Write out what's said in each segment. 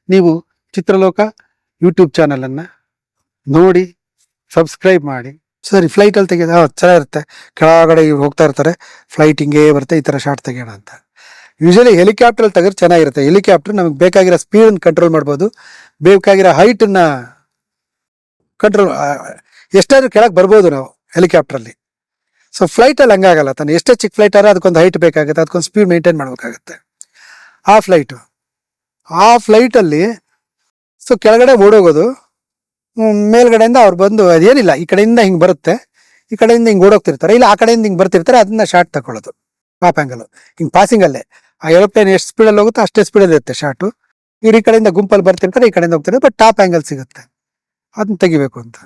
ನೀವು ಚಿತ್ರಲೋಕ ಯೂಟ್ಯೂಬ್ ಚಾನಲನ್ನು ನೋಡಿ ಸಬ್ಸ್ಕ್ರೈಬ್ ಮಾಡಿ. ಸರಿ, ಫ್ಲೈಟಲ್ಲಿ ತೆಗೆದು ಚೆನ್ನಾಗಿರುತ್ತೆ. ಕೆಳಗಡೆ ಇವ್ರು ಹೋಗ್ತಾ ಇರ್ತಾರೆ, ಫ್ಲೈಟ್ ಹಿಂಗೇ ಬರುತ್ತೆ, ಈ ಥರ ಶಾರ್ಟ್ ತೆಗೆಯೋಣ ಅಂತ. ಯೂಶಲಿ ಹೆಲಿಕಾಪ್ಟ್ರಲ್ಲಿ ತೆಗೆದ್ರೆ ಚೆನ್ನಾಗಿರುತ್ತೆ. ಹೆಲಿಕಾಪ್ಟರ್ ನಮಗೆ ಬೇಕಾಗಿರೋ ಸ್ಪೀಡನ್ನು ಕಂಟ್ರೋಲ್ ಮಾಡ್ಬೋದು, ಬೇಕಾಗಿರೋ ಹೈಟನ್ನು ಕಂಟ್ರೋಲ್, ಎಷ್ಟಾದ್ರೂ ಕೆಳಗೆ ಬರ್ಬೋದು ನಾವು ಹೆಲಿಕಾಪ್ಟ್ರಲ್ಲಿ. ಸೊ ಫ್ಲೈಟಲ್ಲಿ ಹಂಗಾಗಲ್ಲ, ತಾನು ಎಷ್ಟೇ ಚಿಕ್ಕ ಫ್ಲೈಟ್ ಆದ್ರೆ ಅದಕ್ಕೊಂದು ಹೈಟ್ ಬೇಕಾಗುತ್ತೆ, ಅದಕ್ಕೊಂದು ಸ್ಪೀಡ್ ಮೇಂಟೈನ್ ಮಾಡಬೇಕಾಗುತ್ತೆ. ಆ ಫ್ಲೈಟಲ್ಲಿ ಸೊ ಕೆಳಗಡೆ ಓಡೋಗೋದು, ಮೇಲ್ಗಡೆಯಿಂದ ಅವ್ರು ಬಂದು ಅದೇನಿಲ್ಲ, ಈ ಕಡೆಯಿಂದ ಹಿಂಗೆ ಬರುತ್ತೆ, ಈ ಕಡೆಯಿಂದ ಹಿಂಗೆ ಓಡೋಗ್ತಿರ್ತಾರೆ, ಇಲ್ಲ ಆ ಕಡೆಯಿಂದ ಹಿಂಗೆ ಬರ್ತಿರ್ತಾರೆ, ಅದನ್ನ ಶಾರ್ಟ್ ತಗೊಳ್ಳೋದು ಟಾಪ್ ಆ್ಯಂಗಲ್. ಹಿಂಗೆ ಪಾಸಿಂಗಲ್ಲೇ ಆ ಏರೋಪ್ಲೇನ್ ಎಷ್ಟು ಸ್ಪೀಡಲ್ಲಿ ಹೋಗುತ್ತೋ ಅಷ್ಟೇ ಸ್ಪೀಡಲ್ಲಿ ಇರುತ್ತೆ ಶಾರ್ಟು. ಇವ್ರು ಈ ಕಡೆಯಿಂದ ಗುಂಪಲ್ಲಿ ಬರ್ತಿರ್ತಾರೆ, ಈ ಕಡೆಯಿಂದ ಹೋಗ್ತಿರ್ತಾರೆ, ಬಟ್ ಟಾಪ್ ಆ್ಯಂಗಲ್ ಸಿಗುತ್ತೆ, ಅದನ್ನ ತೆಗಿಬೇಕು ಅಂತ.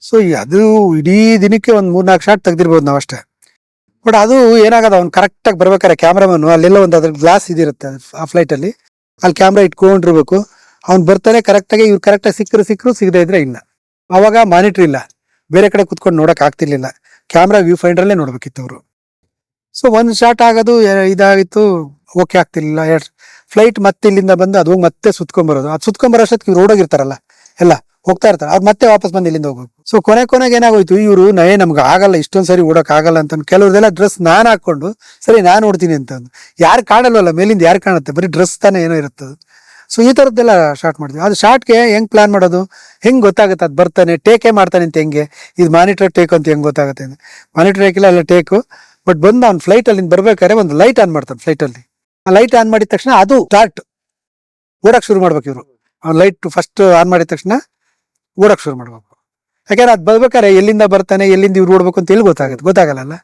ಸೊ ಅದು ಇಡೀ ದಿನಕ್ಕೆ ಒಂದು 3-4 ಶಾರ್ಟ್ ತೆಗ್ದಿರ್ಬೋದು ನಾವು ಅಷ್ಟೇ. ಬಟ್ ಅದು ಏನಾಗದ, ಅವ್ನು ಕರೆಕ್ಟಾಗಿ ಬರ್ಬೇಕಾರೆ ಕ್ಯಾಮ್ರಾಮನ್ನು ಅಲ್ಲೆಲ್ಲ ಒಂದು ಅದ್ರ ಗ್ಲಾಸ್ ಇದಿರುತ್ತೆ ಆ ಫ್ಲೈಟಲ್ಲಿ, ಅಲ್ಲಿ ಕ್ಯಾಮ್ರಾ ಇಟ್ಕೊಂಡಿರ್ಬೇಕು. ಅವ್ನು ಬರ್ತಾನೆ ಕರೆಕ್ಟಾಗಿ, ಇವ್ರು ಕರೆಕ್ಟಾಗಿ ಸಿಕ್ಕರು ಸಿಗದೇ ಇದ್ರೆ ಇಲ್ಲ. ಅವಾಗ ಮಾನಿಟ್ರ್ ಇಲ್ಲ, ಬೇರೆ ಕಡೆ ಕುತ್ಕೊಂಡು ನೋಡಕ್ ಆಗ್ತಿರ್ಲಿಲ್ಲ, ಕ್ಯಾಮ್ರಾ ವ್ಯೂ ಫೈಂಡ್ರಲ್ಲೇ ನೋಡ್ಬೇಕಿತ್ತು ಅವರು. ಸೊ ಒಂದು ಶಾರ್ಟ್ ಆಗೋದು ಇದಾಗಿತ್ತು, ಓಕೆ ಆಗ್ತಿರ್ಲಿಲ್ಲ. ಫ್ಲೈಟ್ ಮತ್ತೆ ಇಲ್ಲಿಂದ ಬಂದು ಅದು ಮತ್ತೆ ಸುತ್ಕೊಂಡ್ಬರೋದು, ಅದು ಸುತ್ಕೊಂಡ್ಬರೋಷ್ಟೊತ್ತಿಗೆ ಇವ್ರು ಓಡೋಗಿರ್ತಾರಲ್ಲ, ಎಲ್ಲ ಹೋಗ್ತಾ ಇರ್ತಾರೆ, ಅವ್ರು ಮತ್ತೆ ವಾಪಸ್ ಬಂದು ಇಲ್ಲಿಂದ ಹೋಗ್ಬೇಕು. ಸೊ ಕೊನೆಗೆ ಏನಾಗೋಯ್ತು, ಇವರು ನಮ್ಗೆ ಆಗಲ್ಲ, ಇಷ್ಟೊಂದು ಸರಿ ಓಡಕ್ ಆಗಲ್ಲ ಅಂತ ಕೆಲವ್ರದೆಲ್ಲ ಡ್ರೆಸ್ ನಾನು ಹಾಕೊಂಡು ಸರಿ ನಾನು ಓಡ್ತೀನಿ ಅಂತಂದು. ಯಾರು ಕಾಣಲ್ವಲ್ಲ, ಮೇಲಿಂದ ಯಾರು ಕಾಣುತ್ತೆ, ಬರೀ ಡ್ರೆಸ್ ತಾನೇ ಏನೋ ಇರುತ್ತದು. ಸೊ ಈ ಥರದ್ದೆಲ್ಲ ಶಾರ್ಟ್ ಮಾಡ್ತೀವಿ. ಅದು ಶಾರ್ಟ್ಗೆ ಹೆಂಗೆ ಪ್ಲಾನ್ ಮಾಡೋದು, ಹೆಂಗೆ ಗೊತ್ತಾಗುತ್ತೆ ಅದು ಬರ್ತಾನೆ ಟೇಕೇ ಮಾಡ್ತಾನೆ ಅಂತ, ಹೆಂಗೆ ಇದು ಮಾನಿಟರ್ ಟೇಕ್ ಅಂತ ಹೆಂಗೆ ಗೊತ್ತಾಗುತ್ತೆ? ಮಾನಿಟರ್ ಟೇಕಿಲ್ಲ, ಅಲ್ಲ ಟೇಕು. ಬಟ್ ಬಂದು ಅವ್ನು ಫ್ಲೈಟಲ್ಲಿ ಬರ್ಬೇಕಾದ್ರೆ ಒಂದು ಲೈಟ್ ಆನ್ ಮಾಡ್ತಾನೆ ಫ್ಲೈಟಲ್ಲಿ. ಆ ಲೈಟ್ ಆನ್ ಮಾಡಿದ ತಕ್ಷಣ ಅದು ಸ್ಟಾರ್ಟ್ ಓಡಕ್ಕೆ ಶುರು ಮಾಡ್ಬೇಕು ಇವರು. ಅವ್ನು ಲೈಟ್ ಫಸ್ಟ್ ಆನ್ ಮಾಡಿದ ತಕ್ಷಣ ಓಡಕ್ಕೆ ಶುರು ಮಾಡ್ಬೇಕು. ಯಾಕಂದ್ರೆ ಅದು ಬರ್ಬೇಕಾರೆ ಎಲ್ಲಿಂದ ಬರ್ತಾನೆ, ಎಲ್ಲಿಂದ ಇವ್ರು ಓಡ್ಬೇಕು ಅಂತ ಎಲ್ಲಿ ಗೊತ್ತಾಗಲ್ಲ.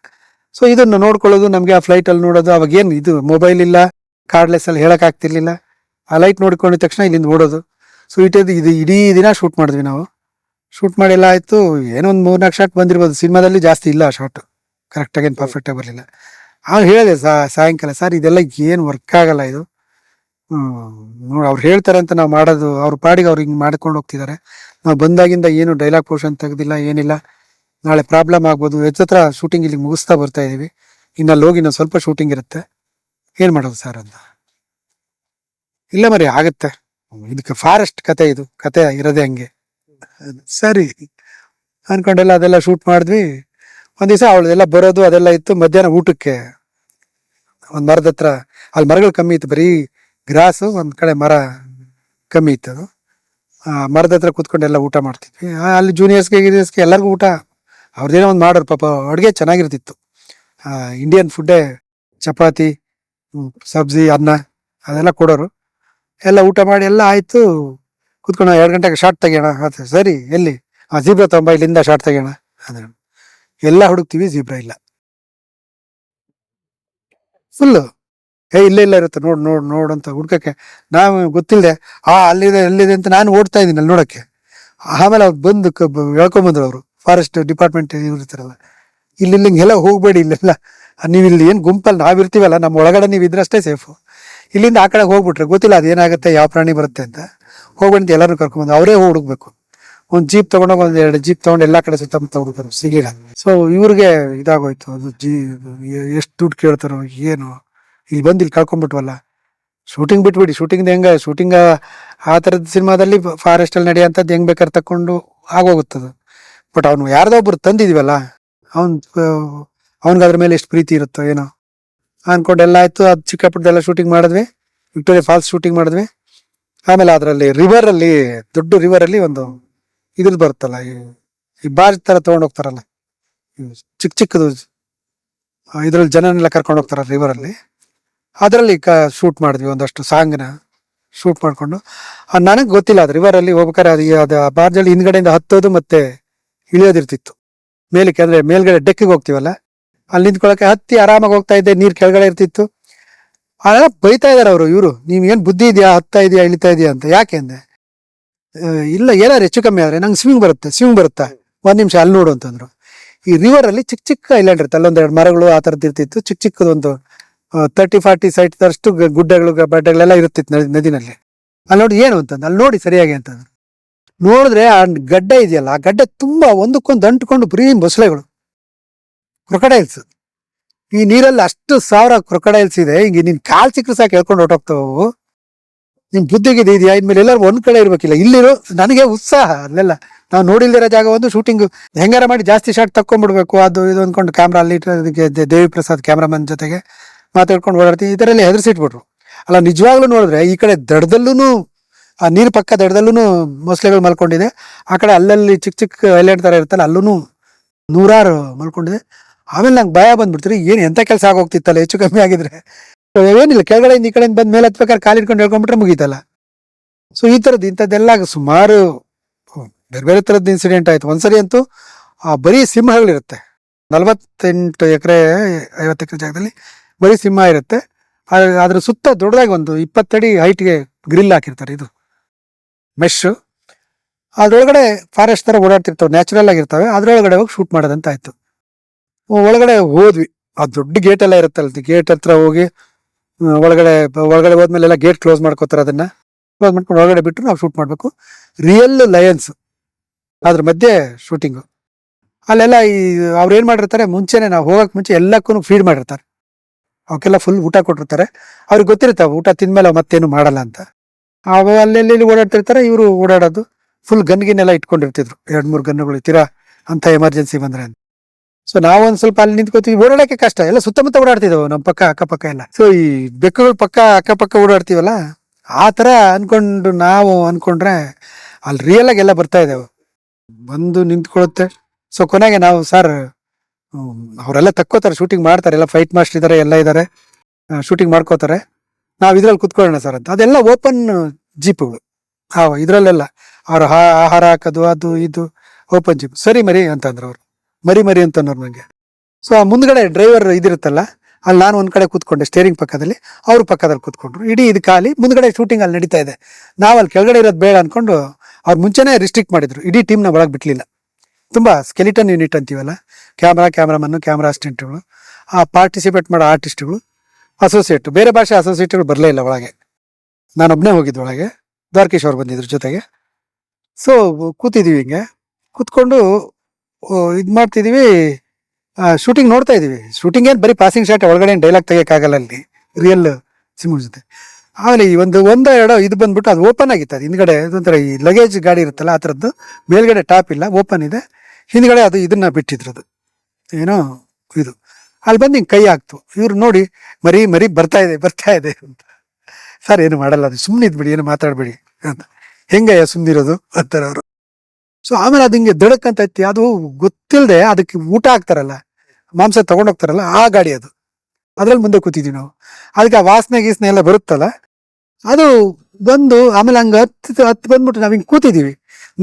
ಸೊ ಇದನ್ನು ನೋಡ್ಕೊಳ್ಳೋದು ನಮಗೆ ಆ ಫ್ಲೈಟಲ್ಲಿ ನೋಡೋದು. ಅವಾಗ ಏನು ಇದು ಮೊಬೈಲ್ ಇಲ್ಲ, ಕಾರ್ಡ್ಲೆಸ್ ಅಲ್ಲಿ ಹೇಳಕ್ ಆಗ್ತಿರ್ಲಿಲ್ಲ. ಆ ಲೈಟ್ ನೋಡ್ಕೊಂಡಿದ ತಕ್ಷಣ ಇಲ್ಲಿಂದ ಓಡೋದು. ಸೊ ಇದು ಇಡೀ ದಿನ ಶೂಟ್ ಮಾಡಿದ್ವಿ ನಾವು. ಶೂಟ್ ಮಾಡಿ ಎಲ್ಲ ಆಯ್ತು, ಏನೋ ಒಂದು 3-4 ಶಾಟ್ ಬಂದಿರ್ಬೋದು. ಸಿನಿಮಾದಲ್ಲಿ ಜಾಸ್ತಿ ಇಲ್ಲ ಆ ಶಾಟ್, ಕರೆಕ್ಟಾಗಿ ಏನು ಪರ್ಫೆಕ್ಟಾಗಿ ಬರಲಿಲ್ಲ. ಅವ್ನು ಹೇಳಿದೆ ಸಾಯಂಕಾಲ, ಸರ್ ಇದೆಲ್ಲ ಏನು ವರ್ಕ್ ಆಗಲ್ಲ ಇದು, ನೋಡಿ ಅವ್ರು ಹೇಳ್ತಾರೆ ಅಂತ ನಾವು ಮಾಡೋದು, ಅವ್ರ ಪಾಡಿಗೆ ಅವ್ರು ಹಿಂಗೆ ಮಾಡ್ಕೊಂಡು ಹೋಗ್ತಿದ್ದಾರೆ. ನಾವು ಬಂದಾಗಿಂದ ಏನು ಡೈಲಾಗ್ ಪೋರ್ಷನ್ ತೆಗ್ದಿಲ್ಲ, ಏನಿಲ್ಲ. ನಾಳೆ ಪ್ರಾಬ್ಲಮ್ ಆಗ್ಬೋದು. ಹೆಚ್ಚತ್ರ ಶೂಟಿಂಗ್ ಇಲ್ಲಿ ಮುಗಿಸ್ತಾ ಬರ್ತಾ ಇದೀವಿ, ಇನ್ನಲ್ಲಿ ಹೋಗಿ ಇನ್ನೊಂದು ಸ್ವಲ್ಪ ಶೂಟಿಂಗ್ ಇರುತ್ತೆ, ಏನು ಮಾಡೋದು ಸರ್ ಅಂತ. ಇಲ್ಲ ಮರಿ ಆಗುತ್ತೆ, ಇದಕ್ಕೆ ಫಾರೆಸ್ಟ್ ಇದು ಕತೆ ಇರೋದೇ ಹಂಗೆ. ಸರಿ ಅನ್ಕೊಂಡೆಲ್ಲ ಅದೆಲ್ಲ ಶೂಟ್ ಮಾಡಿದ್ವಿ. ಒಂದ್ ದಿವಸ ಅವಳದೆಲ್ಲ ಬರೋದು ಅದೆಲ್ಲ ಇತ್ತು. ಮಧ್ಯಾಹ್ನ ಊಟಕ್ಕೆ ಒಂದು ಮರದ ಹತ್ರ, ಅಲ್ಲಿ ಮರಗಳು ಕಮ್ಮಿ ಇತ್ತು, ಬರೀ ಗ್ರಾಸು, ಒಂದ್ ಕಡೆ ಮರ ಕಮ್ಮಿ ಇತ್ತು. ಅದು ಮರದ ಹತ್ರ ಕೂತ್ಕೊಂಡೆಲ್ಲ ಊಟ ಮಾಡ್ತಿದ್ವಿ. ಅಲ್ಲಿ ಜೂನಿಯರ್ಸ್ಗೆ ಎಲ್ಲರಿಗೂ ಊಟ ಅವ್ರದ್ದೇನೋ ಒಂದು ಮಾಡೋರು. ಪಾಪ ಅಡುಗೆ ಚೆನ್ನಾಗಿರ್ತಿತ್ತು, ಇಂಡಿಯನ್ ಫುಡ್ಡೇ, ಚಪಾತಿ, ಸಬ್ಜಿ, ಅನ್ನ ಅದೆಲ್ಲ ಕೊಡೋರು. ಎಲ್ಲ ಊಟ ಮಾಡಿ ಎಲ್ಲ ಆಯ್ತು, ಕೂತ್ಕೊಂಡು 2 ಗಂಟೆಗೆ ಶಾರ್ಟ್ ತೆಗಿಯೋಣ. ಸರಿ, ಎಲ್ಲಿ ಜೀಬ್ರಾ ತೊಂಬ, ಇಲ್ಲಿಂದ ಶಾರ್ಟ್ ತೆಗಿಯೋಣ ಅಂದ್ರೆ ಎಲ್ಲ ಹುಡುಕ್ತಿವಿ, ಜೀಬ್ರಾ ಇಲ್ಲ. ಫುಲ್ಲು ಇಲ್ಲೇ ಇರುತ್ತೆ, ನೋಡ್ ಅಂತ ಹುಡ್ಕಕ್ಕೆ ನಾವು ಗೊತ್ತಿಲ್ಲದೆ ಅಲ್ಲಿದೆ ಅಂತ ನಾನು ಓಡ್ತಾ ಇದ್ದೀನಿ ಅಲ್ಲಿ ನೋಡಕ್ಕೆ. ಆಮೇಲೆ ಅವ್ರು ಬಂದು ಹೇಳ್ಕೊಂಬಂದ್ರು ಅವರು, ಫಾರೆಸ್ಟ್ ಡಿಪಾರ್ಟ್ಮೆಂಟ್ ಇವ್ರು ಇರ್ತಾರಲ್ಲ, ಇಲ್ಲಿ ಎಲ್ಲ ಹೋಗ್ಬೇಡಿ, ಇಲ್ಲೆಲ್ಲ ನೀವು ಇಲ್ಲಿ ಏನು ಗುಂಪಲ್ಲಿ ನಾವಿರ್ತೀವಲ್ಲ, ನಮ್ಮ ಒಳಗಡೆ ನೀವು ಇದ್ರಷ್ಟೇ ಸೇಫು. ಇಲ್ಲಿಂದ ಆ ಕಡೆ ಹೋಗ್ಬಿಟ್ರೆ ಗೊತ್ತಿಲ್ಲ ಅದೇನಾಗುತ್ತೆ, ಯಾವ ಪ್ರಾಣಿ ಬರುತ್ತೆ ಅಂತ. ಹೋಗ್ಬಂತ ಎಲ್ಲರೂ ಕರ್ಕೊಂಡ್ಬಂದು ಅವರೇ ಹುಡುಕ್ಬೇಕು. ಒಂದು ಜೀಪ್ ತಗೊಂಡೋಗಿ 1-2 ಜೀಪ್ ತಗೊಂಡು ಎಲ್ಲಾ ಕಡೆ ಸುತ್ತಮುತ್ತ ಹುಡುಕರು, ಸಿಗಲಿಲ್ಲ. ಸೊ ಇವ್ರಿಗೆ ಇದಾಗೋಯ್ತು, ಅದು ಎಷ್ಟು ದುಡ್ಡು ಕೇಳ್ತಾರೋ ಏನು, ಇಲ್ಲಿ ಬಂದು ಇಲ್ಲಿ ಕಳ್ಕೊಂಡ್ಬಿಟ್ವಲ್ಲ. ಶೂಟಿಂಗ್ ಬಿಟ್ಬಿಡಿ, ಶೂಟಿಂಗ್ ಆ ಥರದ ಸಿನಿಮಾದಲ್ಲಿ ಫಾರೆಸ್ಟ್ ಅಲ್ಲಿ ನಡೆಯೋಂಥದ್ದು ಹೆಂಗ್ ಬೇಕಾದ್ರೆ ತಕೊಂಡು ಆಗೋಗುತ್ತದು. ಬಟ್ ಅವ್ನು ಯಾರ್ದೋ ಒಬ್ರು ತಂದಿದೀವಲ್ಲ, ಅವ್ನಿಗೆ ಅದ್ರ ಮೇಲೆ ಎಷ್ಟು ಪ್ರೀತಿ ಇರುತ್ತೋ ಏನೋ ಅನ್ಕೊಂಡೆಲ್ಲ ಆಯ್ತು. ಅದು ಚಿಕ್ಕಪುಟ್ಟದೆಲ್ಲ ಶೂಟಿಂಗ್ ಮಾಡಿದ್ವಿ, ವಿಕ್ಟೋರಿಯಾ ಫಾಲ್ಸ್ ಶೂಟಿಂಗ್ ಮಾಡಿದ್ವಿ. ಆಮೇಲೆ ಅದರಲ್ಲಿ ರಿವರಲ್ಲಿ, ದೊಡ್ಡ ರಿವರಲ್ಲಿ ಒಂದು ಇದ್ರದ್ದು ಬರುತ್ತಲ್ಲ, ಈ ಬಾರ್ ತರ ತಗೊಂಡ್ ಹೋಗ್ತಾರಲ್ಲ, ಚಿಕ್ಕದು ಇದ್ರಲ್ಲಿ ಜನನೆಲ್ಲ ಕರ್ಕೊಂಡು ಹೋಗ್ತಾರ ರಿವರಲ್ಲಿ, ಅದರಲ್ಲಿ ಶೂಟ್ ಮಾಡಿದ್ವಿ. ಒಂದಷ್ಟು ಸಾಂಗ್ನ ಶೂಟ್ ಮಾಡ್ಕೊಂಡು. ನನಗೆ ಗೊತ್ತಿಲ್ಲ, ಅದು ರಿವರಲ್ಲಿ ಹೋಗ್ಬೇಕಾರೆ ಅದು ಆ ಬಾರ್ಜಲ್ಲಿ ಹಿಂದ್ಗಡೆಯಿಂದ ಹತ್ತೋದು ಮತ್ತೆ ಇಳಿಯೋದಿರ್ತಿತ್ತು ಮೇಲಕ್ಕೆ. ಅಂದ್ರೆ ಮೇಲ್ಗಡೆ ಡೆಕ್ಕಿಗೆ ಹೋಗ್ತೀವಲ್ಲ, ಅಲ್ಲಿ ನಿಂತ್ಕೊಳಕ್ಕೆ ಹತ್ತಿ ಆರಾಮಾಗಿ ಹೋಗ್ತಾ ಇದ್ದೆ, ನೀರ್ ಕೆಳಗಡೆ ಇರ್ತಿತ್ತು. ಅದೆಲ್ಲ ಬೈತಾ ಇದಾರೆ ಅವರು, ಇವರು ನೀವ್ ಏನ್ ಬುದ್ಧಿ ಇದೆಯಾ, ಹತ್ತಾ ಇದೆಯಾ, ಇಳಿತಾ ಇದೆಯಾ ಅಂತ. ಯಾಕೆ ಅಂದೆ, ಇಲ್ಲ ಏನಾರು ಹೆಚ್ಚು ಕಮ್ಮಿ ಆದ್ರೆ ನಂಗೆ ಸ್ವಿಂಗ್ ಬರುತ್ತಾ 1 ನಿಮಿಷ ಅಲ್ಲಿ ನೋಡು ಅಂತಂದ್ರು. ಈ ರಿವರ್ ಅಲ್ಲಿ ಚಿಕ್ಕ ಐಲ್ಯಾಂಡ್ ಇರುತ್ತೆ, ಅಲ್ಲೊಂದೆರಡು ಮರಗಳು ಆ ಥರದ್ದು ಇರ್ತಿತ್ತು. ಚಿಕ್ಕದೊಂದು 30-40 ಸೈಟ್ ಅಷ್ಟು ಗುಡ್ಡಗಳು ಬಡ್ಡಗಳೆಲ್ಲ ಇರ್ತಿತ್ತು ನದಿನಲ್ಲಿ. ಅಲ್ಲಿ ನೋಡಿ ಏನು ಅಂತಂದು, ಅಲ್ಲಿ ನೋಡಿ ಸರಿಯಾಗಿ ಅಂತಂದ್ರು. ನೋಡಿದ್ರೆ ಆ ಗಡ್ಡೆ ಇದೆಯಲ್ಲ, ಆ ಗಡ್ಡೆ ತುಂಬಾ ಒಂದಕ್ಕೊಂದು ಅಂಟ್ಕೊಂಡು ಬರೀ ಮೊಸಳೆಗಳು, ಕ್ರೊಕೊಡೈಲ್ಸ್. ಈ ನೀರಲ್ಲಿ ಅಷ್ಟು 1000 ಕ್ರೊಕೊಡೈಲ್ಸ್ ಇದೆ. ಹಿಂಗೆ ನೀನ್ ಕಾಲ್ ಸಿಕ್ಕರು ಸಾಕು ಹೇಳ್ಕೊಂಡು ಹೊಟ್ಟೋಗ್ತಾವು. ನಿಮ್ ಬುದ್ಧಿಗೆ ಇದೆಯಾ ಇನ್ಮೇಲೆ ಎಲ್ಲರೂ ಒಂದ್ ಕಡೆ ಇರ್ಬೇಕಿಲ್ಲ. ಇಲ್ಲಿರೋ ನನಗೆ ಉತ್ಸಾಹ ಅಲ್ಲೆಲ್ಲ ನಾವು ನೋಡಿಲ್ದಿರೋ ಜಾಗ ಒಂದು ಶೂಟಿಂಗ್ ಹೆಂಗಾರ ಮಾಡಿ ಜಾಸ್ತಿ ಶಾಟ್ ತಕ್ಕೊಂಡ್ಬಿಡ್ಬೇಕು ಅದು ಇದು ಅಂದ್ಕೊಂಡು ಕ್ಯಾಮ್ರಾ ಅಲ್ಲಿ ದೇವಿ ಪ್ರಸಾದ್ ಕ್ಯಾಮ್ರಾಮನ್ ಜೊತೆಗೆ ಮಾತಾಡ್ಕೊಂಡು ಓಡಾಡ್ತೀವಿ. ಇದರಲ್ಲಿ ಹೆದರ್ಸಿಟ್ಬಿಟ್ರು. ಅಲ್ಲ ನಿಜವಾಗ್ಲೂ ನೋಡಿದ್ರೆ ಈ ಕಡೆ ದಡದಲ್ಲೂ ಆ ನೀರು ಪಕ್ಕ ದಡದಲ್ಲೂ ಮೊಸಳೆಗಳು ಮಲ್ಕೊಂಡಿದೆ. ಆ ಕಡೆ ಅಲ್ಲಲ್ಲಿ ಚಿಕ್ಕ ಚಿಕ್ಕ ಐಲ್ಯಾಂಡ್ ತರ ಇರ್ತಲ್ಲ ಅಲ್ಲೂ ನೂರಾರು ಮಲ್ಕೊಂಡಿದೆ. ಆಮೇಲೆ ನಂಗೆ ಭಯ ಬಂದ್ಬಿಡ್ತೀರಿ, ಏನು ಎಂತ ಕೆಲಸ ಆಗೋಗ್ತಿತ್ತಲ್ಲ ಹೆಚ್ಚು ಕಮ್ಮಿ ಆಗಿದ್ರೆ. ಏನಿಲ್ಲ, ಕೆಳಗಡೆಯಿಂದ ಈ ಕಡೆಯಿಂದ ಬಂದ್ ಮೇಲೆ ಹತ್ಬೇಕಾದ್ರೆ ಕಾಲು ಇಟ್ಕೊಂಡು ಹೇಳ್ಕೊಂಡ್ಬಿಟ್ರೆ ಮುಗೀತಲ್ಲ. ಸೊ ಈ ಥರದ್ದು ಇಂಥದ್ದೆಲ್ಲ ಸುಮಾರು ಬೇರೆ ಬೇರೆ ಥರದ್ದು ಇನ್ಸಿಡೆಂಟ್ ಆಯ್ತು. ಒಂದ್ಸರಿ ಅಂತೂ ಬರೀ ಸಿಂಹಗಳಿರುತ್ತೆ. 48 ಎಕರೆ 50 ಎಕರೆ ಜಾಗದಲ್ಲಿ ಬರೀ ಸಿಂಹ ಇರುತ್ತೆ. ಅದ್ರ ಸುತ್ತ ದೊಡ್ಡದಾಗಿ ಒಂದು 20 ಅಡಿ ಹೈಟ್ಗೆ ಗ್ರಿಲ್ ಹಾಕಿರ್ತಾರೆ, ಇದು ಮೆಶ್. ಅದ್ರೊಳಗಡೆ ಫಾರೆಸ್ಟ್ ತರ ಓಡಾಡ್ತಿರ್ತವೆ, ನ್ಯಾಚುರಲ್ ಆಗಿರ್ತವೆ. ಅದ್ರೊಳಗಡೆ ಹೋಗಿ ಶೂಟ್ ಮಾಡೋದಂತ ಆಯ್ತು. ಒಳಗಡೆ ಹೋದ್ವಿ. ಆ ದೊಡ್ಡ ಗೇಟ್ ಎಲ್ಲ ಇರುತ್ತಲ್ಲ, ಗೇಟ್ ಹತ್ರ ಹೋಗಿ ಒಳಗಡೆ ಹೋದ್ಮೇಲೆ ಎಲ್ಲ ಗೇಟ್ ಕ್ಲೋಸ್ ಮಾಡ್ಕೋತಾರೆ. ಅದನ್ನ ಕ್ಲೋಸ್ ಮಾಡ್ಕೊಂಡು ಒಳಗಡೆ ಬಿಟ್ಟು ನಾವು ಶೂಟ್ ಮಾಡ್ಬೇಕು. ರಿಯಲ್ ಲಯನ್ಸ್ ಅದ್ರ ಮಧ್ಯೆ ಶೂಟಿಂಗು. ಅಲ್ಲೆಲ್ಲ ಅವ್ರು ಏನ್ ಮಾಡಿರ್ತಾರೆ, ಮುಂಚೆನೆ ನಾವು ಹೋಗಕ್ ಮುಂಚೆ ಎಲ್ಲಕ್ಕೂ ಫೀಡ್ ಮಾಡಿರ್ತಾರೆ. ಅವಕ್ಕೆಲ್ಲ ಫುಲ್ ಊಟ ಕೊಟ್ಟಿರ್ತಾರೆ. ಅವ್ರಿಗೆ ಗೊತ್ತಿರ್ತಾವೆ ಊಟ ತಿಂದ್ಮೇಲೆ ಮತ್ತೇನು ಮಾಡಲ್ಲ ಅಂತ. ಅವು ಅಲ್ಲೆಲ್ಲಿ ಓಡಾಡ್ತಿರ್ತಾರೆ. ಇವರು ಓಡಾಡೋದು ಫುಲ್ ಗನ್ಗಿನೆಲ್ಲ ಇಟ್ಕೊಂಡಿರ್ತಿದ್ರು, 2-3 ಗನ್ನುಗಳು ತೀರಾ ಅಂತ ಎಮರ್ಜೆನ್ಸಿ ಬಂದ್ರೆ ಅಂತ. ಸೊ ನಾವೊಂದ್ ಸ್ವಲ್ಪ ಅಲ್ಲಿ ನಿಂತ್ಕೋತೀವಿ, ಓಡಾಡಕ್ಕೆ ಕಷ್ಟ. ಎಲ್ಲ ಸುತ್ತಮುತ್ತ ಓಡಾಡ್ತಿದ್ದವು ನಮ್ಮ ಪಕ್ಕ ಅಕ್ಕಪಕ್ಕ ಎಲ್ಲ. ಸೊ ಈ ಬೆಕ್ಕುಗಳು ಪಕ್ಕ ಅಕ್ಕಪಕ್ಕ ಓಡಾಡ್ತೀವಲ್ಲ, ಆ ತರ ಅನ್ಕೊಂಡು ನಾವು ಅನ್ಕೊಂಡ್ರೆ ಅಲ್ಲಿ ರಿಯಲ್ ಆಗಿ ಎಲ್ಲ ಬರ್ತಾ ಇದಾವೆ, ಬಂದು ನಿಂತ್ಕೊಳ್ಳುತ್ತೆ. ಸೊ ಕೊನೆಗೆ ನಾವು ಸರ್ ಅವರೆಲ್ಲ ತಕ್ಕೋತಾರೆ, ಶೂಟಿಂಗ್ ಮಾಡ್ತಾರೆ, ಎಲ್ಲ ಫೈಟ್ ಮಾಸ್ಟರ್ ಇದಾರೆ, ಎಲ್ಲ ಇದಾರೆ, ಶೂಟಿಂಗ್ ಮಾಡ್ಕೋತಾರೆ. ನಾವ್ ಇದ್ರಲ್ಲಿ ಕುತ್ಕೊಳ್ಳೋಣ ಸರ್ ಅಂತ. ಅದೆಲ್ಲ ಓಪನ್ ಜೀಪ್ಗಳು ಇದ್ರಲ್ಲೆಲ್ಲ ಅವ್ರ ಆಹಾರ ಹಾಕೋದು ಅದು ಇದು ಓಪನ್ ಜೀಪ್. ಸರಿ ಮರಿ ಅಂತಂದ್ರು ಅವ್ರು, ಮರಿ ಅಂತಂದ್ರು ನಂಗೆ. ಸೊ ಆ ಮುಂದ್ಗಡೆ ಡ್ರೈವರ್ ಇದಿರುತ್ತಲ್ಲ, ಅಲ್ಲಿ ನಾನು ಒಂದ್ ಕಡೆ ಕೂತ್ಕೊಂಡೆ ಸ್ಟೇರಿಂಗ್ ಪಕ್ಕದಲ್ಲಿ, ಅವ್ರ ಪಕ್ಕದಲ್ಲಿ ಕೂತ್ಕೊಂಡ್ರು. ಇಡೀ ಇದು ಖಾಲಿ, ಮುಂದ್ಗಡೆ ಶೂಟಿಂಗ್ ಅಲ್ಲಿ ನಡೀತಾ ಇದೆ. ನಾವ್ ಅಲ್ಲಿ ಕೆಳಗಡೆ ಇರೋದು ಬೇಡ ಅನ್ಕೊಂಡು ಅವ್ರು ಮುಂಚೆನೆ ರಿಸ್ಟ್ರಿಕ್ಟ್ ಮಾಡಿದ್ರು, ಇಡೀ ಟೀಮ್ನ ಒಳಗೆ ಬಿಟ್ಲಿಲ್ಲ. ತುಂಬಾ ಸ್ಕೆಲಿಟನ್ ಯೂನಿಟ್ ಅಂತೀವಲ್ಲ, ಕ್ಯಾಮ್ರಾಮನ್ನು, ಕ್ಯಾಮ್ರಾ ಅಸಿಸ್ಟೆಂಟ್ಗಳು, ಆ ಪಾರ್ಟಿಸಿಪೇಟ್ ಮಾಡೋ ಆರ್ಟಿಸ್ಟ್ಗಳು, ಅಸೋಸಿಯೇಟ್, ಬೇರೆ ಭಾಷೆ ಅಸೋಸಿಯೇಟ್ಗಳು ಬರಲೇ ಇಲ್ಲ ಒಳಗೆ. ನಾನೊಬ್ಬನೇ ಹೋಗಿದ್ದು ಒಳಗೆ, ದ್ವಾರಕೀಶ್ ಅವ್ರು ಬಂದಿದ್ರು ಜೊತೆಗೆ. ಸೊ ಕೂತಿದೀವಿ, ಹಿಂಗೆ ಕೂತ್ಕೊಂಡು ಇದು ಮಾಡ್ತಿದೀವಿ, ಶೂಟಿಂಗ್ ನೋಡ್ತಾ ಇದೀವಿ. ಶೂಟಿಂಗ್ ಏನು ಬರೀ ಪಾಸಿಂಗ್ ಶಾಟ್, ಒಳಗಡೆ ಡೈಲಾಗ್ ತೆಗಿಯಕ್ಕಾಗಲ್ಲ ಅಲ್ಲಿ ರಿಯಲ್ ಸಿನಿಮಾ ಜೊತೆ. ಆಮೇಲೆ ಈ ಒಂದೋ ಎರಡೋ ಇದು ಬಂದ್ಬಿಟ್ಟು ಅದು ಓಪನ್ ಆಗಿತ್ತು. ಅದು ಹಿಂದ್ಗಡೆ ಇದೊಂಥರ ಈ ಲಗೇಜ್ ಗಾಡಿ ಇರುತ್ತಲ್ಲ ಆ ಥರದ್ದು, ಮೇಲ್ಗಡೆ ಟಾಪ್ ಇಲ್ಲ, ಓಪನ್ ಇದೆ. ಹಿಂದ್ಗಡೆ ಅದು ಇದನ್ನ ಬಿಟ್ಟಿದ್ರದು ಏನೋ ಇದು. ಅಲ್ಲಿ ಬಂದು ಹಿಂಗೆ ಕೈ ಹಾಕ್ತು. ಇವ್ರು ನೋಡಿ ಮರಿ ಬರ್ತಾ ಇದೆ ಅಂತ. ಸರ್ ಏನು ಮಾಡಲ್ಲ, ಅದು ಸುಮ್ಮನೆ ಇದ್ಬಿಡಿ, ಏನು ಮಾತಾಡ್ಬೇಡಿ ಅಂತ. ಹೆಂಗಯ್ಯ ಸುಮ್ಮನಿರೋದು ಅಂತಾರೆ ಅವರು. ಸೊ ಆಮೇಲೆ ಅದು ಹಿಂಗೆ ದಡಕ್ಕಂತ ಐತಿ. ಅದು ಗೊತ್ತಿಲ್ಲದೆ ಅದಕ್ಕೆ ಊಟ ಹಾಕ್ತಾರಲ್ಲ, ಮಾಂಸ ತಗೊಂಡೋಗ್ತಾರಲ್ಲ, ಆ ಗಾಡಿ ಅದು. ಅದ್ರಲ್ಲಿ ಮುಂದೆ ಕೂತಿದ್ವಿ ನಾವು. ಅದಕ್ಕೆ ಆ ವಾಸನೆ ಗೀಸನೆ ಎಲ್ಲ ಬರುತ್ತಲ್ಲ, ಅದು ಬಂದು ಆಮೇಲೆ ಹಂಗ ಹತ್ತು ಬಂದ್ಬಿಟ್ಟು ನಾವ್ ಹಿಂಗ್ ಕೂತಿದೀವಿ.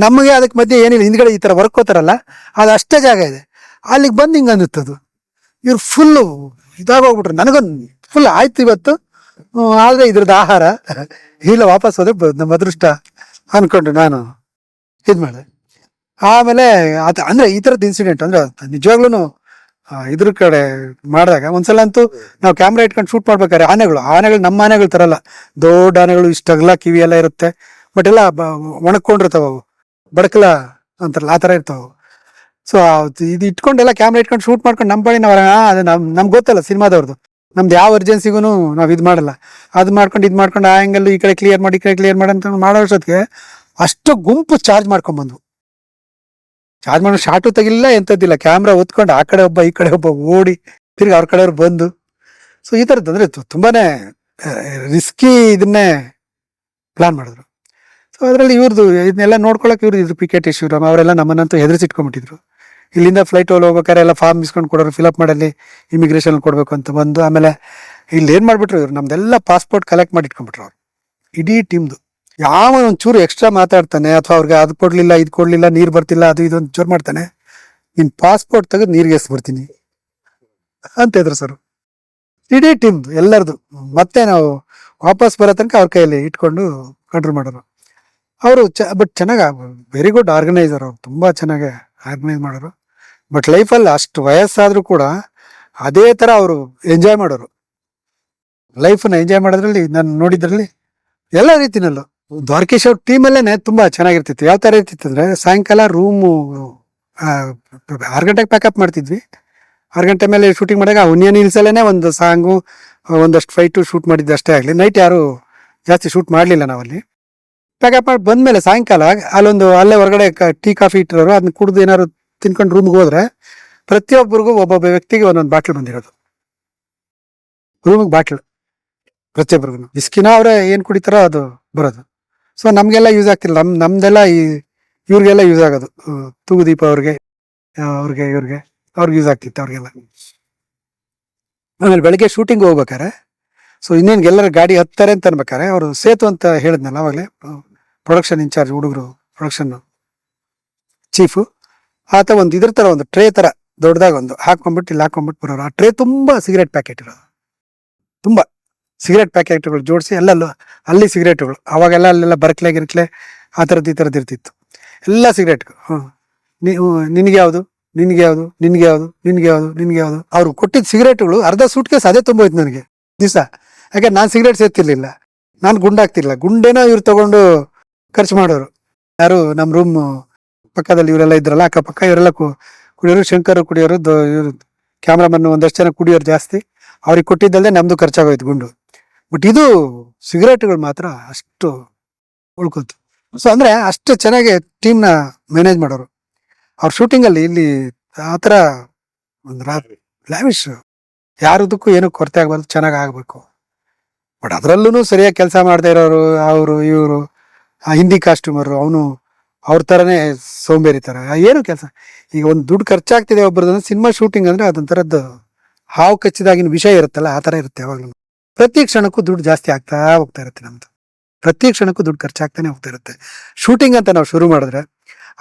ನಮಗೆ ಅದಕ್ಕೆ ಮಧ್ಯೆ ಏನಿಲ್ಲ, ಹಿಂದ್ಗಡೆ ಈ ತರ ವರ್ಕೋತಾರಲ್ಲ, ಅದು ಅಷ್ಟೇ ಜಾಗ ಇದೆ. ಅಲ್ಲಿಗೆ ಬಂದು ಹಿಂಗ ಅನ್ನುತ್ತದು. ಇವ್ರು ಫುಲ್ಲು ಇದಾಗೋಗ್ಬಿಟ್ರು. ನನಗೊಂದು ಫುಲ್ ಆಯ್ತು ಇವತ್ತು, ಆದ್ರೆ ಇದ್ರದ್ದು ಆಹಾರ ಇಲ್ಲ, ವಾಪಸ್ ಹೋದ್ರೆ ನಮ್ಮ ಅದೃಷ್ಟ ಅನ್ಕೊಂಡು ನಾನು ಇದ್ ಮಾಡಿದೆ. ಆಮೇಲೆ ಅಂದ್ರೆ ಈ ತರದ್ ಇನ್ಸಿಡೆಂಟ್ ಅಂದ್ರೆ ನಿಜವಾಗ್ಲೂ ಇದ್ರ ಕಡೆ ಮಾಡಿದಾಗ ಒಂದ್ಸಲ ಅಂತೂ ನಾವು ಕ್ಯಾಮ್ರಾ ಇಟ್ಕೊಂಡು ಶೂಟ್ ಮಾಡ್ಬೇಕಾದ್ರೆ ಆನೆಗಳು ನಮ್ಮ ಆನೆಗಳು ತರಲ್ಲ, ದೊಡ್ಡ ಆನೆಗಳು, ಇಷ್ಟಗಲ ಕಿವಿ ಎಲ್ಲ ಇರುತ್ತೆ, ಬಟ್ ಎಲ್ಲ ಒಣಕೊಂಡಿರ್ತಾವ, ಅವು ಬಡಕಲ ಅಂತಾರಲ್ಲ ಆ ತರ ಇರ್ತಾವ. ಸೊ ಇದು ಇಟ್ಕೊಂಡೆಲ್ಲ ಕ್ಯಾಮ್ರಾ ಇಟ್ಕೊಂಡು ಶೂಟ್ ಮಾಡ್ಕೊಂಡು ನಮ್ಮ ಬಳಿ ಅದು ನಮ್ಗೆ ಗೊತ್ತಲ್ಲ ಸಿನಿಮಾದವ್ರದ್ದು, ನಮ್ದು ಯಾವ ಅರ್ಜೆನ್ಸಿಗೂ ನಾವು ಇದು ಮಾಡಲ್ಲ. ಅದು ಮಾಡ್ಕೊಂಡು ಆ ಆ್ಯಂಗಲ್ ಈ ಕಡೆ ಕ್ಲಿಯರ್ ಮಾಡಿ ಅಂತ ಮಾಡೋ ಅಷ್ಟೊತ್ತಿಗೆ ಅಷ್ಟು ಗುಂಪು ಚಾರ್ಜ್ ಮಾಡ್ಕೊಂಡ್ಬಂದ್ವು. ಚಾರ್ಜ್ ಮಾಡೋ ಶಾರ್ಟು ತೆಗಿಲಿಲ್ಲ, ಎಂಥದ್ದಿಲ್ಲ. ಕ್ಯಾಮ್ರಾ ಒತ್ಕೊಂಡು ಆ ಕಡೆ ಒಬ್ಬ ಈ ಕಡೆ ಒಬ್ಬ ಓಡಿ ತಿರ್ಗಿ ಅವ್ರ ಕಡೆಯವ್ರು ಬಂದು. ಸೊ ಈ ಥರದ್ದು ಅಂದ್ರೆ ತುಂಬಾನೇ ರಿಸ್ಕಿ ಇದನ್ನೇ ಪ್ಲಾನ್ ಮಾಡಿದ್ರು. ಸೊ ಅದರಲ್ಲಿ ಇವ್ರದ್ದು ಇದನ್ನೆಲ್ಲ ನೋಡ್ಕೊಳಕ್ಕೆ ಇವ್ರು ಪಿಕೆಟ್ ಶಿವರಾಮ್ ಅವರೆಲ್ಲ ನಮ್ಮನ್ನಂತೂ ಹೆದರ್ಸಿಟ್ಕೊಂಡ್ಬಿಟ್ಟಿದ್ರು. ಇಲ್ಲಿಂದ ಫ್ಲೈಟ್ ಹೋಗ್ಬೇಕಾದ್ರೆ ಎಲ್ಲ ಫಾರ್ಮ್ ಇಸ್ಕೊಂಡು ಕೊಡೋರು, ಫಿಲಪ್ ಮಾಡಲ್ಲಿ ಇಮಿಗ್ರೇಷನ್ ಕೊಡ್ಬೇಕು ಅಂತ ಬಂದು. ಆಮೇಲೆ ಇಲ್ಲಿ ಏನ್ ಮಾಡ್ಬಿಟ್ರು ಇವ್ರು, ನಮ್ದೆಲ್ಲ ಪಾಸ್ಪೋರ್ಟ್ ಕಲೆಕ್ಟ್ ಮಾಡಿ ಇಟ್ಕೊಂಡ್ಬಿಟ್ರು ಅವ್ರು, ಇಡೀ ಟೀಮ್ದು. ಯಾವ ಒಂಚೂರು ಎಕ್ಸ್ಟ್ರಾ ಮಾತಾಡ್ತಾನೆ ಅಥವಾ ಅವ್ರಿಗೆ ಅದು ಕೊಡ್ಲಿಲ್ಲ ಇದು ಕೊಡ್ಲಿಲ್ಲ, ನೀರ್ ಬರ್ತಿಲ್ಲ ಅದು ಇದು ಅಂತ ಜೋರ್ ಮಾಡ್ತಾನೆ, ನಿನ್ ಪಾಸ್ಪೋರ್ಟ್ ತೆಗೆದು ನೀರ್ಗೆ ಎಸ್ಬಿಡ್ತೀನಿ ಅಂತ ಇದ್ರು ಸರ್. ಇಡೀ ಟೀಮ್ದು ಎಲ್ಲರದು. ಮತ್ತೆ ನಾವು ವಾಪಸ್ ಬರೋ ತನಕ ಅವ್ರ ಕೈಯಲ್ಲಿ ಇಟ್ಕೊಂಡು ಕಂಟ್ರೋಲ್ ಮಾಡೋರು ಅವರು. ಬಟ್ ಚೆನ್ನಾಗ ವೆರಿ ಗುಡ್ ಆರ್ಗನೈಸರ್ ಅವರು, ತುಂಬಾ ಚೆನ್ನಾಗಿ ಆರ್ಗನೈಸ್ ಮಾಡೋರು. ಬಟ್ ಲೈಫಲ್ಲಿ ಅಷ್ಟು ವಯಸ್ಸಾದ್ರೂ ಕೂಡ ಅದೇ ತರ ಅವರು ಎಂಜಾಯ್ ಮಾಡೋರು. ಲೈಫನ್ನ ಎಂಜಾಯ್ ಮಾಡೋದ್ರಲ್ಲಿ ನಾನು ನೋಡಿದ್ರಲ್ಲಿ ಎಲ್ಲ ರೀತಿನಲ್ಲೂ ದ್ವಾರಕೀಶ್ ಅವ್ರ ಟೀಮಲ್ಲೇನೆ ತುಂಬಾ ಚೆನ್ನಾಗಿರ್ತಿತ್ತು. ಯಾವ ತರ ಇರ್ತಿತ್ತು ಅಂದ್ರೆ, ಸಾಯಂಕಾಲ ರೂಮು 6 ಗಂಟೆಗೆ ಪ್ಯಾಕಪ್ ಮಾಡ್ತಿದ್ವಿ. 6 ಗಂಟೆ ಮೇಲೆ ಶೂಟಿಂಗ್ ಮಾಡಿದಾಗ ಉನಿಯನ್ ಹಿಲ್ಸಲ್ಲೇನೆ ಒಂದು ಸಾಂಗು, ಒಂದಷ್ಟು ಫೈಟು ಶೂಟ್ ಮಾಡಿದ್ದು ಅಷ್ಟೇ ಆಗಲಿ. ನೈಟ್ ಯಾರು ಜಾಸ್ತಿ ಶೂಟ್ ಮಾಡಲಿಲ್ಲ ನಾವಲ್ಲಿ. ಪ್ಯಾಕಪ್ ಮಾಡಿ ಬಂದಮೇಲೆ ಸಾಯಂಕಾಲ ಅಲ್ಲೇ ಹೊರಗಡೆ ಟೀ ಕಾಫಿ ಇಟ್ಟಿರೋರು, ಅದನ್ನ ಕುಡಿದು ಏನಾದ್ರು ತಿನ್ಕೊಂಡು ರೂಮ್ಗೆ ಹೋದ್ರೆ ಪ್ರತಿಯೊಬ್ಬರಿಗೂ ಒಬ್ಬೊಬ್ಬ ವ್ಯಕ್ತಿಗೆ ಒಂದೊಂದು ಬಾಟ್ಲ್ ಬಂದಿರೋದು, ರೂಮಿಗೆ ಬಾಟ್ಲ್ ಪ್ರತಿಯೊಬ್ಬರಿಗೂ. ಬಿಸ್ಕಿನ ಅವರೇ ಏನು ಕುಡಿತಾರೋ ಅದು ಬರೋದು. ಸೊ ನಮಗೆಲ್ಲ ಯೂಸ್ ಆಗ್ತಿಲ್ಲ, ನಮ್ದೆಲ್ಲ ಇವ್ರಿಗೆಲ್ಲ ಯೂಸ್ ಆಗೋದು. ತೂಗುದೀಪ ಅವ್ರಿಗೆ ಇವ್ರಿಗೆ ಯೂಸ್ ಆಗ್ತಿತ್ತು ಅವ್ರಿಗೆಲ್ಲ. ಆಮೇಲೆ ಬೆಳಗ್ಗೆ ಶೂಟಿಂಗ್ ಹೋಗ್ಬೇಕಾರೆ, ಸೊ ಇನ್ನೇನು ಎಲ್ಲರ ಗಾಡಿ ಹತ್ತಾರೆ ಅಂತ ಅನ್ಬೇಕಾರೆ ಅವರು ಸೇತು ಅಂತ ಹೇಳಿದ್ನಲ್ಲ ಅವಾಗಲೇ, ಪ್ರೊಡಕ್ಷನ್ ಇನ್ಚಾರ್ಜ್ ಹುಡುಗರು, ಪ್ರೊಡಕ್ಷನ್ ಚೀಫು, ಆತ ಒಂದು ಇದ್ರ ಥರ ಒಂದು ಟ್ರೇ ಥರ ದೊಡ್ಡದಾಗ ಒಂದು ಹಾಕೊಂಡ್ಬಿಟ್ಟು ಇಲ್ಲಿ ಹಾಕೊಂಡ್ಬಿಟ್ಟು ಬರೋರು. ಆ ಟ್ರೇ ತುಂಬ ಸಿಗರೇಟ್ ಪ್ಯಾಕೆಟ್ ಇರೋದು, ತುಂಬ ಸಿಗರೇಟ್ ಪ್ಯಾಕೆಟ್ಗಳು ಜೋಡಿಸಿ ಎಲ್ಲಲ್ಲೂ ಅಲ್ಲಿ ಸಿಗರೇಟ್ಗಳು. ಅವಾಗೆಲ್ಲ ಅಲ್ಲೆಲ್ಲ ಬರ್ಕ್ಲೆ ಗಿರ್ಕ್ಲೆ ಆ ಥರದ್ದು ಈ ಥರದ್ದು ಇರ್ತಿತ್ತು, ಎಲ್ಲ ಸಿಗರೇಟ್ಗಳು. ನಿನಗೆ ಯಾವುದು, ನಿನಗೆ ಯಾವುದು, ನಿನಗೆ ಯಾವುದು, ನಿನಗೆ ಯಾವುದು, ನಿನಗೆ ಯಾವುದು. ಅವ್ರು ಕೊಟ್ಟಿದ್ದ ಸಿಗರೇಟ್ಗಳು ಅರ್ಧ ಸೂಟ್ ಕೇಸ್ ಅದೇ ತುಂಬೋಯ್ತು ನನಗೆ ದಿವಸ. ಯಾಕೆ ನಾನು ಸಿಗರೇಟ್ ಸೇರ್ತಿರ್ಲಿಲ್ಲ, ನಾನು ಗುಂಡಾಗ್ತಿರ್ಲಿಲ್ಲ. ಗುಂಡೇನೋ ಇವ್ರು ತಗೊಂಡು ಖರ್ಚು ಮಾಡೋರು. ಯಾರು ನಮ್ಮ ರೂಮ್ ಪಕ್ಕದಲ್ಲಿ ಇವರೆಲ್ಲ ಇದ್ರಲ್ಲ, ಅಕ್ಕಪಕ್ಕ ಇವರೆಲ್ಲ ಕುಡಿಯೋರು, ಶಂಕರ್ ಕುಡಿಯೋರು, ಇವರು ಕ್ಯಾಮ್ರಾಮನ್ ಒಂದಷ್ಟು ಜನ ಕುಡಿಯೋರು ಜಾಸ್ತಿ. ಅವ್ರಿಗೆ ಕೊಟ್ಟಿದ್ದಲ್ಲದೆ ನಮ್ಮದು ಖರ್ಚಾಗೋಯ್ತು ಗುಂಡು. ಬಟ್ ಇದು ಸಿಗರೇಟ್ಗಳು ಮಾತ್ರ ಅಷ್ಟು ಉಳ್ಕೊತು. ಸೊ ಅಂದರೆ ಅಷ್ಟು ಚೆನ್ನಾಗಿ ಟೀಮ್ನ ಮ್ಯಾನೇಜ್ ಮಾಡೋರು. ಅವ್ರ ಶೂಟಿಂಗಲ್ಲಿ ಇಲ್ಲಿ ಆ ಥರ ಒಂದು ಲ್ಯಾವಿಶ್, ಯಾರದಕ್ಕೂ ಏನೂ ಕೊರತೆ ಆಗಬಾರ್ದು, ಚೆನ್ನಾಗಿ ಆಗಬೇಕು. ಬಟ್ ಅದರಲ್ಲೂ ಸರಿಯಾಗಿ ಕೆಲಸ ಮಾಡ್ತಾ ಇರೋರು ಅವರು ಇವರು. ಆ ಹಿಂದಿ ಕಾಸ್ಟ್ಯೂಮರು ಅವನು ಅವ್ರ ಥರನೇ ಸೋಂಬೇರಿ ಥರ ಏನು ಕೆಲಸ. ಈಗ ಒಂದು ದುಡ್ಡು ಖರ್ಚಾಗ್ತಿದೆ ಒಬ್ಬರದ್ದು ಸಿನಿಮಾ ಶೂಟಿಂಗ್ ಅಂದರೆ ಅದೊಂಥರದ್ದು ಹಾವು ಕಚ್ಚಿದಾಗಿನ ವಿಷಯ ಇರುತ್ತಲ್ಲ, ಆ ಥರ ಇರುತ್ತೆ ಯಾವಾಗಲೂ. ಪ್ರತಿ ಕ್ಷಣಕ್ಕೂ ದುಡ್ಡು ಜಾಸ್ತಿ ಆಗ್ತಾ ಹೋಗ್ತಾ ಇರುತ್ತೆ ನಮ್ಮದು, ಪ್ರತಿ ಕ್ಷಣಕ್ಕೂ ದುಡ್ಡು ಖರ್ಚಾಗ್ತಾನೆ ಹೋಗ್ತಾ ಇರುತ್ತೆ. ಶೂಟಿಂಗ್ ಅಂತ ನಾವು ಶುರು ಮಾಡಿದ್ರೆ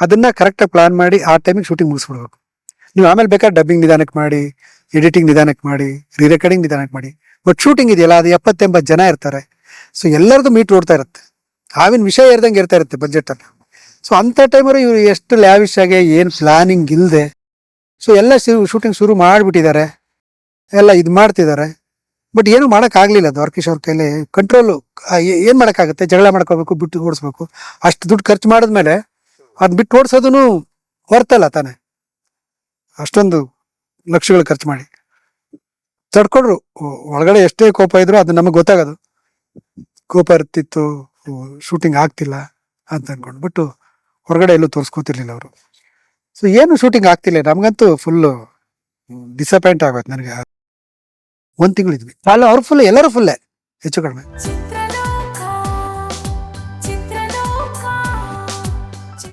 ಅದನ್ನು ಕರೆಕ್ಟಾಗಿ ಪ್ಲಾನ್ ಮಾಡಿ ಆ ಟೈಮಿಗೆ ಶೂಟಿಂಗ್ ಮುಗಿಸ್ಬಿಡ್ಬೇಕು. ನೀವು ಆಮೇಲೆ ಬೇಕಾದ್ರೆ ಡಬ್ಬಿಂಗ್ ನಿಧಾನಕ್ಕೆ ಮಾಡಿ, ಎಡಿಟಿಂಗ್ ನಿಧಾನಕ್ಕೆ ಮಾಡಿ, ರೆಕಾರ್ಡಿಂಗ್ ನಿಧಾನಕ್ಕೆ ಮಾಡಿ. ಬಟ್ ಶೂಟಿಂಗ್ ಇದೆಯಲ್ಲ, ಅದು 70-80 ಜನ ಇರ್ತಾರೆ. ಸೊ ಎಲ್ಲರದ್ದು ಮೀಟ್ ಓಡ್ತಾ ಇರುತ್ತೆ, ಆವಿನ ವಿಷಯ ಇರ್ದಂಗೆ ಇರ್ತಾ ಇರುತ್ತೆ ಬಜೆಟಲ್ಲಿ. ಸೊ ಅಂಥ ಟೈಮರು ಇವರು ಎಷ್ಟು ಲ್ಯಾವಿಶ್ ಆಗಿ ಏನು ಪ್ಲಾನಿಂಗ್ ಇಲ್ಲದೆ ಸೊ ಎಲ್ಲ ಶೂಟಿಂಗ್ ಶುರು ಮಾಡಿಬಿಟ್ಟಿದ್ದಾರೆ, ಎಲ್ಲ ಇದು ಮಾಡ್ತಿದ್ದಾರೆ. ಬಟ್ ಏನು ಮಾಡೋಕ್ಕಾಗಲಿಲ್ಲ. ದ್ವಾರಕೀಶ್ ಅವ್ರ ಕೈಲಿ ಕಂಟ್ರೋಲು ಏನು ಮಾಡೋಕ್ಕಾಗುತ್ತೆ, ಜಗಳ ಮಾಡ್ಕೋಬೇಕು, ಬಿಟ್ಟು ಓಡಿಸ್ಬೇಕು. ಅಷ್ಟು ದುಡ್ಡು ಖರ್ಚು ಮಾಡಿದ್ಮೇಲೆ ಅದು ಬಿಟ್ಟು ಓಡಿಸೋದೂ ಹೊರ್ತಲ್ಲ ತಾನೆ. ಅಷ್ಟೊಂದು ಲಕ್ಷಗಳು ಖರ್ಚು ಮಾಡಿ ತಡ್ಕೊಂಡ್ರು. ಒಳಗಡೆ ಎಷ್ಟೇ ಕೋಪ ಇದ್ರು ಅದು ನಮಗೆ ಗೊತ್ತಾಗೋದು, ಕೋಪ ಇರ್ತಿತ್ತು, ಶೂಟಿಂಗ್ ಆಗ್ತಿಲ್ಲ ಅಂತ ಅನ್ಕೊಂಡು. ಬಟ್ ಹೊರಗಡೆ ಎಲ್ಲೂ ತೋರಿಸ್ಕೋತಿರ್ಲಿಲ್ಲ ಅವರು. ಸೊ ಏನು ಶೂಟಿಂಗ್ ಆಗ್ತಿಲ್ಲ, ನಮಗಂತೂ ಫುಲ್ಲು ಡಿಸಪಾಯಿಂಟ್ ಆಗೋಯ್ತು ನನಗೆ. 1 ತಿಂಗಳಿದ್ವಿ ಅಲ್ಲ, ಅವ್ರು ಫುಲ್, ಎಲ್ಲರೂ ಫುಲ್ಲೇ ಹೆಚ್ಚು ಕಡಿಮೆ.